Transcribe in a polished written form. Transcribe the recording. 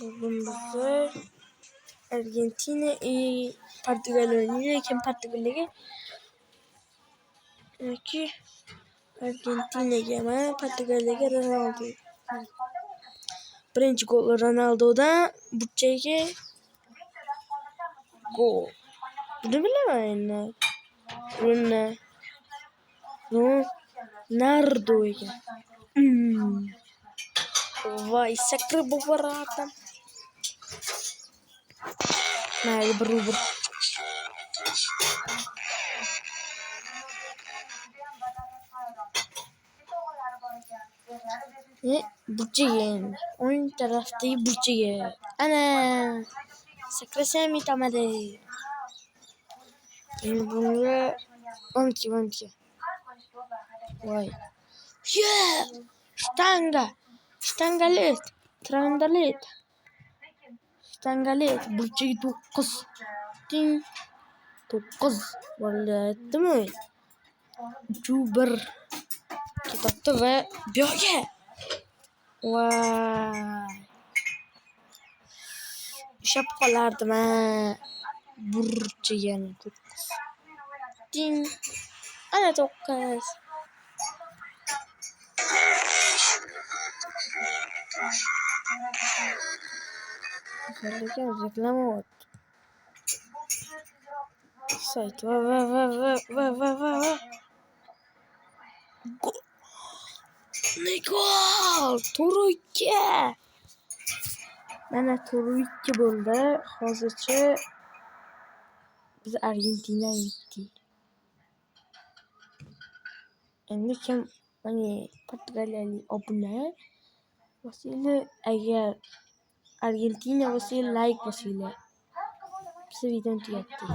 Bunda Argentina и Portugaliya o'ynaydi, lekin Portugaliyaga yoki Argentinaga emas, Portugaliyaga Ronaldo. Birinchi gol Ronaldodan burchaga gol. Buni bilaman endi. Ronaldo ekan. Voy, sakrab boradim. Mayli, bir. Burchaga endi. O'ng tarafdagi burchaga. Ana! Sakrasam yetamadi. Endi bunga o'mki. Voy. Shtangalet. Burchaga 9. Ting. 9 bo'lyaptimi? 3-1 ketdi va bu yoqqa. Voy. Ushab qolardim a. Burchaga 9. Ting. Ana 9. Reklama bor. Sayt va. Gol! 2. Mana 2 bo'ldi. Hozircha biz Argentina yutdik. Endi kim Portugaliyalik obuna bo'lsanglar, agar Argentina bo'lsa like bosinglar. Bitta videoni tugatdik.